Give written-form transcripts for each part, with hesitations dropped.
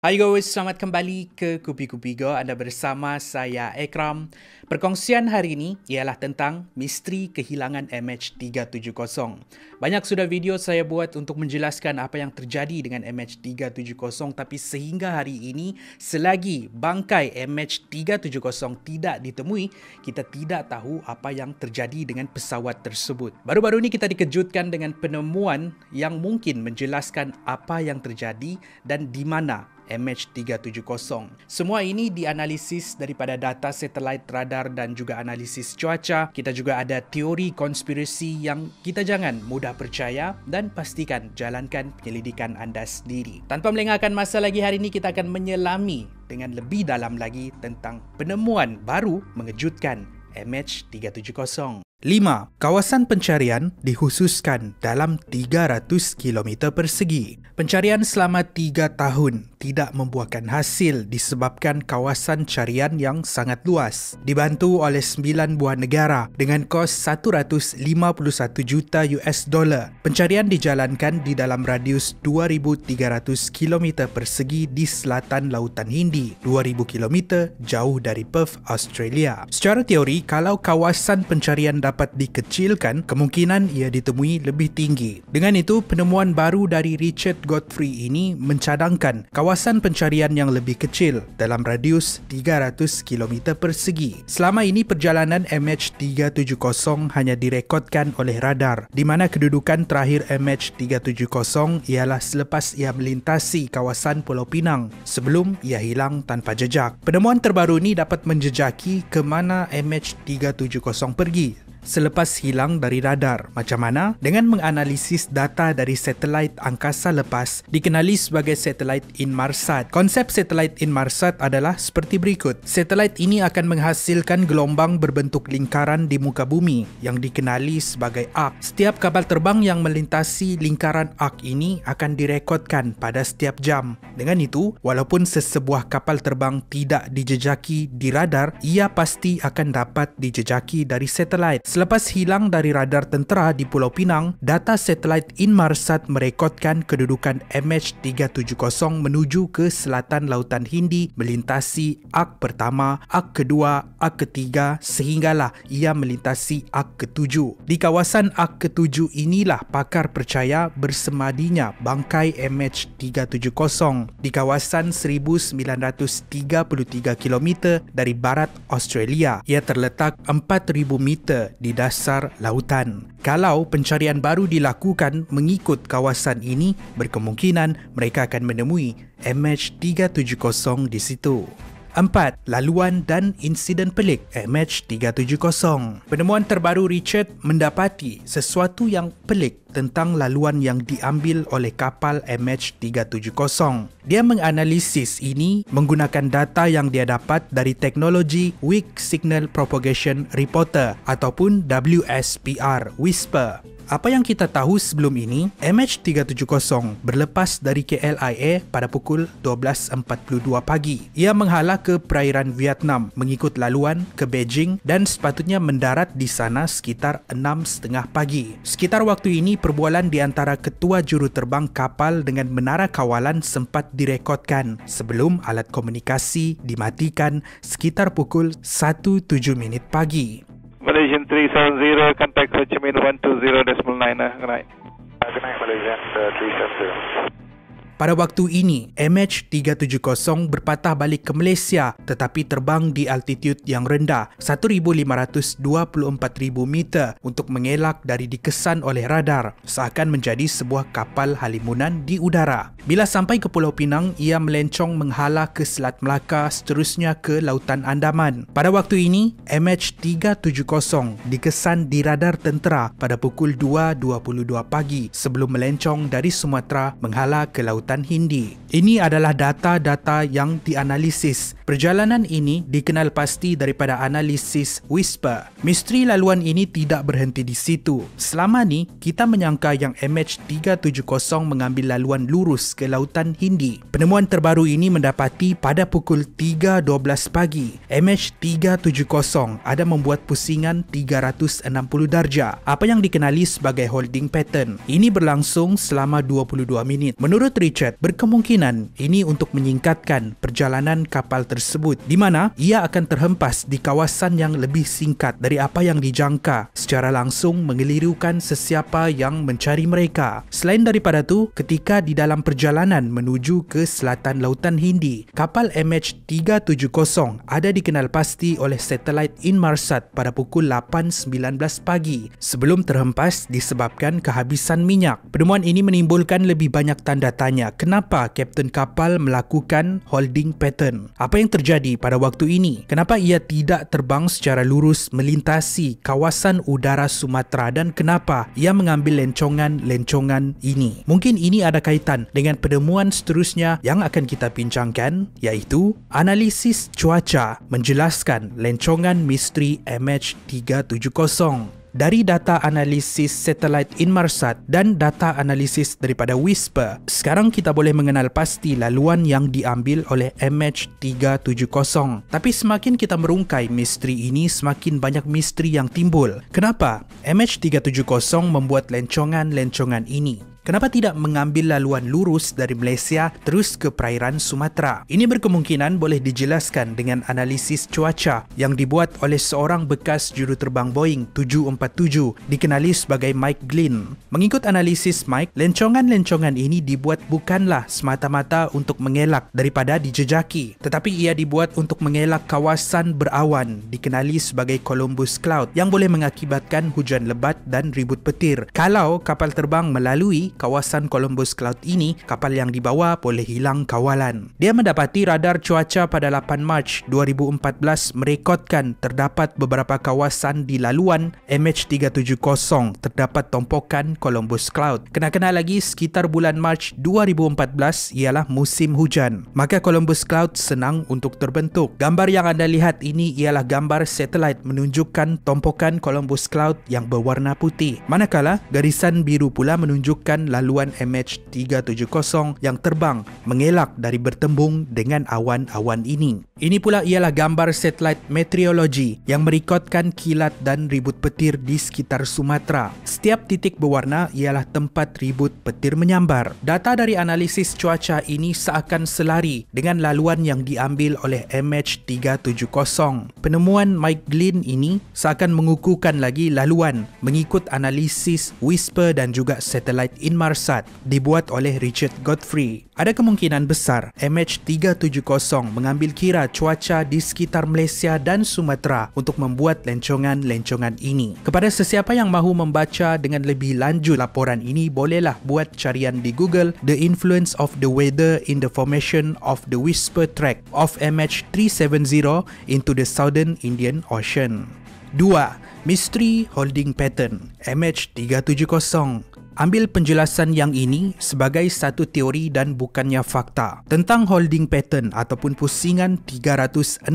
Hai guys, selamat kembali ke Kupi-Kupi Go. Anda bersama saya Ekram. Perkongsian hari ini ialah tentang misteri kehilangan MH370. Banyak sudah video saya buat untuk menjelaskan apa yang terjadi dengan MH370, tapi sehingga hari ini selagi bangkai MH370 tidak ditemui, kita tidak tahu apa yang terjadi dengan pesawat tersebut. Baru-baru ini kita dikejutkan dengan penemuan yang mungkin menjelaskan apa yang terjadi dan di mana MH370. Semua ini dianalisis daripada data satelit, radar dan juga analisis cuaca. Kita juga ada teori konspirasi yang kita jangan mudah percaya dan pastikan jalankan penyelidikan anda sendiri. Tanpa melengahkan masa lagi, hari ini kita akan menyelami dengan lebih dalam lagi tentang penemuan baru mengejutkan MH370. 5. Kawasan pencarian dikhususkan dalam 300 km persegi. Pencarian selama 3 tahun tidak membuahkan hasil disebabkan kawasan carian yang sangat luas. Dibantu oleh 9 buah negara dengan kos 151 juta US dollar. Pencarian dijalankan di dalam radius 2,300 km persegi di selatan Lautan Hindi, 2,000 km jauh dari Perth, Australia. Secara teori, kalau kawasan pencarian dapat dikecilkan, kemungkinan ia ditemui lebih tinggi. Dengan itu, penemuan baru dari Richard Godfrey ini mencadangkan kawasan pencarian yang lebih kecil dalam radius 300 km persegi. Selama ini, perjalanan MH370 hanya direkodkan oleh radar, di mana kedudukan terakhir MH370 ialah selepas ia melintasi kawasan Pulau Pinang sebelum ia hilang tanpa jejak. Penemuan terbaru ini dapat menjejaki ke mana MH370 pergi selepas hilang dari radar. Macam mana? Dengan menganalisis data dari satelit angkasa lepas dikenali sebagai satelit Inmarsat. Konsep satelit Inmarsat adalah seperti berikut. Satelit ini akan menghasilkan gelombang berbentuk lingkaran di muka bumi yang dikenali sebagai arc. Setiap kapal terbang yang melintasi lingkaran arc ini akan direkodkan pada setiap jam. Dengan itu, walaupun sesebuah kapal terbang tidak dijejaki di radar, ia pasti akan dapat dijejaki dari satelit. Selepas hilang dari radar tentera di Pulau Pinang, data satelit Inmarsat merekodkan kedudukan MH370 menuju ke selatan Lautan Hindi, melintasi arc pertama, arc kedua, arc ketiga, sehinggalah ia melintasi arc ketujuh. Di kawasan arc ketujuh inilah pakar percaya bersemadinya bangkai MH370 di kawasan 1933 km dari barat Australia. Ia terletak 4,000 meter di dasar lautan. Kalau pencarian baru dilakukan mengikut kawasan ini, berkemungkinan mereka akan menemui MH370 di situ. 4. Laluan dan insiden pelik MH370. Penemuan terbaru Richard mendapati sesuatu yang pelik tentang laluan yang diambil oleh kapal MH370. Dia menganalisis ini menggunakan data yang dia dapat dari teknologi Weak Signal Propagation Reporter ataupun WSPR, WHISPER. Apa yang kita tahu sebelum ini, MH370 berlepas dari KLIA pada pukul 12.42 pagi. Ia menghala ke perairan Vietnam mengikut laluan ke Beijing dan sepatutnya mendarat di sana sekitar 6.30 pagi. Sekitar waktu ini, perbualan di antara ketua juruterbang kapal dengan menara kawalan sempat direkodkan sebelum alat komunikasi dimatikan sekitar pukul 1.07 pagi. Malaysian 370, contact Ho Chi Minh 120.9. Good night. Good night, Malaysian 370. Pada waktu ini, MH370 berpatah balik ke Malaysia tetapi terbang di altitude yang rendah 1,524,000 meter untuk mengelak dari dikesan oleh radar seakan menjadi sebuah kapal halimunan di udara. Bila sampai ke Pulau Pinang, ia melencong menghala ke Selat Melaka seterusnya ke Lautan Andaman. Pada waktu ini, MH370 dikesan di radar tentera pada pukul 2.22 pagi sebelum melencong dari Sumatera menghala ke Lautan Hindi. Ini adalah data-data yang dianalisis Perjalanan ini dikenal pasti daripada analisis Whisper. Misteri laluan ini tidak berhenti di situ. Selama ni, kita menyangka yang MH370 mengambil laluan lurus ke Lautan Hindi. Penemuan terbaru ini mendapati pada pukul 3.12 pagi, MH370 ada membuat pusingan 360 darjah, apa yang dikenali sebagai holding pattern. Ini berlangsung selama 22 minit. Menurut Richard, berkemungkinan ini untuk menyingkatkan perjalanan kapal tersebut, di mana ia akan terhempas di kawasan yang lebih singkat dari apa yang dijangka, secara langsung mengelirukan sesiapa yang mencari mereka. Selain daripada tu, ketika di dalam perjalanan menuju ke selatan Lautan Hindi, kapal MH370 ada dikenal pasti oleh satelit Inmarsat pada pukul 8.19 pagi sebelum terhempas disebabkan kehabisan minyak. Penemuan ini menimbulkan lebih banyak tanda tanya kenapa kapten kapal melakukan holding pattern. Apa yang terjadi pada waktu ini? Kenapa ia tidak terbang secara lurus melintasi kawasan udara Sumatera dan kenapa ia mengambil lencongan-lencongan ini? Mungkin ini ada kaitan dengan penemuan seterusnya yang akan kita bincangkan, iaitu analisis cuaca menjelaskan lencongan misteri MH370. Dari data analisis satelit Inmarsat dan data analisis daripada Whisper, sekarang kita boleh mengenal pasti laluan yang diambil oleh MH370. Tapi semakin kita merungkai misteri ini, semakin banyak misteri yang timbul. Kenapa MH370 membuat lencongan-lencongan ini? Kenapa tidak mengambil laluan lurus dari Malaysia terus ke perairan Sumatera? Ini berkemungkinan boleh dijelaskan dengan analisis cuaca yang dibuat oleh seorang bekas juruterbang Boeing 747 dikenali sebagai Mike Glynn. Mengikut analisis Mike, lencongan-lencongan ini dibuat bukanlah semata-mata untuk mengelak daripada dijejaki, tetapi ia dibuat untuk mengelak kawasan berawan dikenali sebagai Columbus Cloud yang boleh mengakibatkan hujan lebat dan ribut petir. Kalau kapal terbang melalui kawasan Columbus Cloud ini, kapal yang dibawa boleh hilang kawalan. Dia mendapati radar cuaca pada 8 Mac 2014 merekodkan terdapat beberapa kawasan di laluan MH370 terdapat tompokan Columbus Cloud. Kena-kena lagi sekitar bulan Mac 2014 ialah musim hujan, maka Columbus Cloud senang untuk terbentuk. Gambar yang anda lihat ini ialah gambar satelit menunjukkan tompokan Columbus Cloud yang berwarna putih, manakala garisan biru pula menunjukkan laluan MH370 yang terbang mengelak dari bertembung dengan awan-awan ini. Ini pula ialah gambar satelit meteorologi yang merekodkan kilat dan ribut petir di sekitar Sumatera. Setiap titik berwarna ialah tempat ribut petir menyambar. Data dari analisis cuaca ini seakan selari dengan laluan yang diambil oleh MH370. Penemuan Mike Glynn ini seakan mengukuhkan lagi laluan mengikut analisis Whisper dan juga satelit Inmarsat dibuat oleh Richard Godfrey. Ada kemungkinan besar MH370 mengambil kira cuaca di sekitar Malaysia dan Sumatera untuk membuat lencongan-lencongan ini. Kepada sesiapa yang mahu membaca dengan lebih lanjut laporan ini, bolehlah buat carian di Google The Influence of the Weather in the Formation of the Whisper Track of MH370 into the Southern Indian Ocean. 2. Misteri Holding Pattern MH370. Ambil penjelasan yang ini sebagai satu teori dan bukannya fakta tentang holding pattern ataupun pusingan 360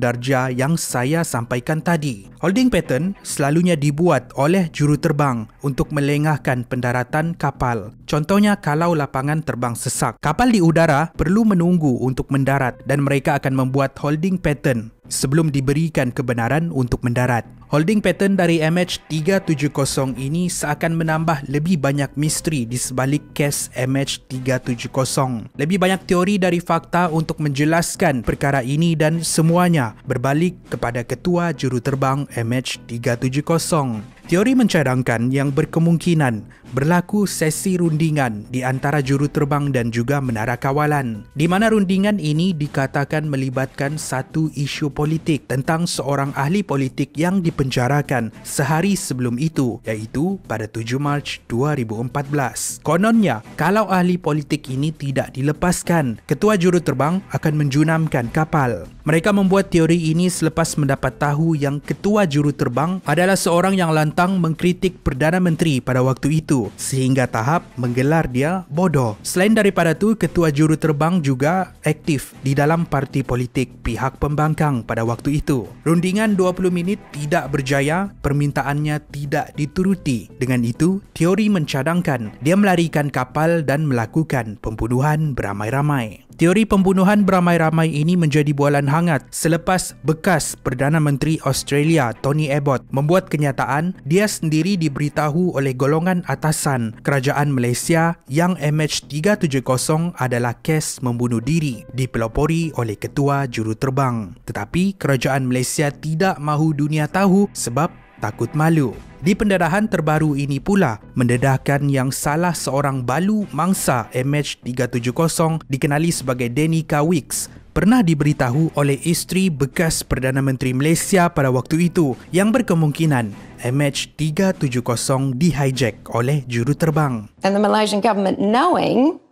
darjah yang saya sampaikan tadi. Holding pattern selalunya dibuat oleh juruterbang untuk melengahkan pendaratan kapal. Contohnya kalau lapangan terbang sesak, kapal di udara perlu menunggu untuk mendarat dan mereka akan membuat holding pattern sebelum diberikan kebenaran untuk mendarat. Holding pattern dari MH370 ini seakan menambah lebih banyak misteri di sebalik kes MH370. Lebih banyak teori dari fakta untuk menjelaskan perkara ini dan semuanya berbalik kepada ketua juruterbang MH370. Teori mencadangkan yang berkemungkinan berlaku sesi rundingan di antara juruterbang dan juga menara kawalan, di mana rundingan ini dikatakan melibatkan satu isu politik tentang seorang ahli politik yang dipenjarakan sehari sebelum itu, iaitu pada 7 Mac 2014. Kononnya, kalau ahli politik ini tidak dilepaskan, ketua juruterbang akan menjunamkan kapal. Mereka membuat teori ini selepas mendapat tahu yang ketua juruterbang adalah seorang yang lantas lantang mengkritik Perdana Menteri pada waktu itu sehingga tahap menggelar dia bodoh. Selain daripada tu, Ketua Juruterbang juga aktif di dalam parti politik pihak pembangkang pada waktu itu. Rundingan 20 minit tidak berjaya, permintaannya tidak dituruti. Dengan itu, teori mencadangkan dia melarikan kapal dan melakukan pembunuhan beramai-ramai. Teori pembunuhan beramai-ramai ini menjadi bualan hangat selepas bekas Perdana Menteri Australia Tony Abbott membuat kenyataan dia sendiri diberitahu oleh golongan atasan Kerajaan Malaysia yang MH370 adalah kes membunuh diri dipelopori oleh Ketua Juruterbang. Tetapi Kerajaan Malaysia tidak mahu dunia tahu sebab takut malu. Di pendedahan terbaru ini pula, mendedahkan yang salah seorang balu mangsa MH370 dikenali sebagai Danica Wicks pernah diberitahu oleh isteri bekas Perdana Menteri Malaysia pada waktu itu yang berkemungkinan MH370 dihijack oleh juruterbang. And the Malaysian government knowing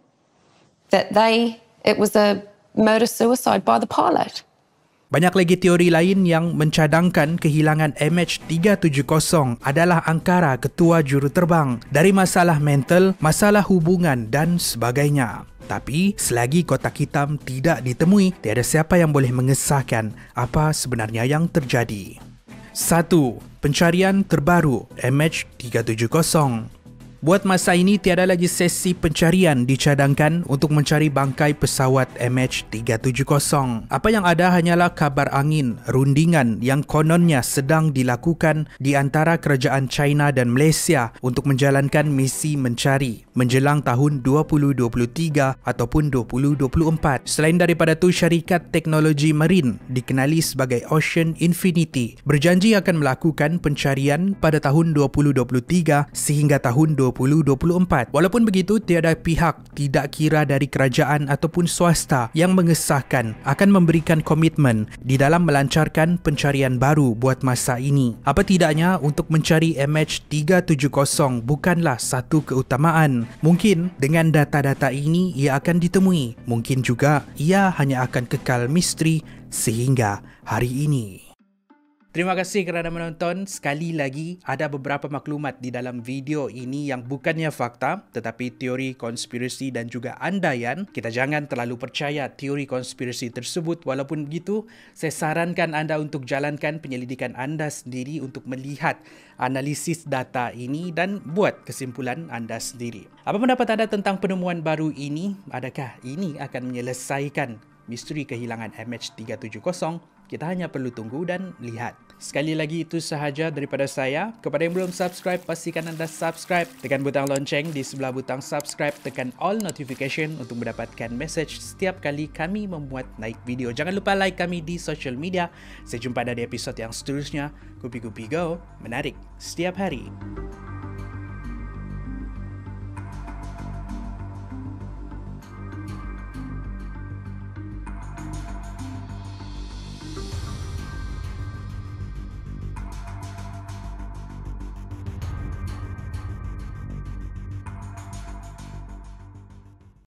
that it was a murder suicide by the pilot. Banyak lagi teori lain yang mencadangkan kehilangan MH370 adalah angkara Ketua Juruterbang dari masalah mental, masalah hubungan dan sebagainya. Tapi selagi kotak hitam tidak ditemui, tiada siapa yang boleh mengesahkan apa sebenarnya yang terjadi. 1. Pencarian terbaru MH370. Buat masa ini, tiada lagi sesi pencarian dicadangkan untuk mencari bangkai pesawat MH370. Apa yang ada hanyalah kabar angin, rundingan yang kononnya sedang dilakukan di antara kerajaan China dan Malaysia untuk menjalankan misi mencari menjelang tahun 2023 ataupun 2024. Selain daripada tu, syarikat teknologi marin dikenali sebagai Ocean Infinity berjanji akan melakukan pencarian pada tahun 2023 sehingga tahun 2024. Walaupun begitu, tiada pihak, tidak kira dari kerajaan ataupun swasta, yang mengesahkan akan memberikan komitmen di dalam melancarkan pencarian baru buat masa ini. Apa tidaknya untuk mencari MH370 bukanlah satu keutamaan. Mungkin dengan data-data ini ia akan ditemui. Mungkin juga ia hanya akan kekal misteri sehingga hari ini. Terima kasih kerana menonton. Sekali lagi, ada beberapa maklumat di dalam video ini yang bukannya fakta tetapi teori konspirasi dan juga andaian. Kita jangan terlalu percaya teori konspirasi tersebut. Walaupun begitu, saya sarankan anda untuk jalankan penyelidikan anda sendiri untuk melihat analisis data ini dan buat kesimpulan anda sendiri. Apa pendapat anda tentang penemuan baru ini? Adakah ini akan menyelesaikan misteri kehilangan MH370? Kita hanya perlu tunggu dan lihat. Sekali lagi, itu sahaja daripada saya. Kepada yang belum subscribe, pastikan anda subscribe. Tekan butang lonceng di sebelah butang subscribe. Tekan all notification untuk mendapatkan message setiap kali kami membuat naik video. Jangan lupa like kami di social media. Saya jumpa anda di episod yang seterusnya. Kupi-Kupi Go, menarik setiap hari.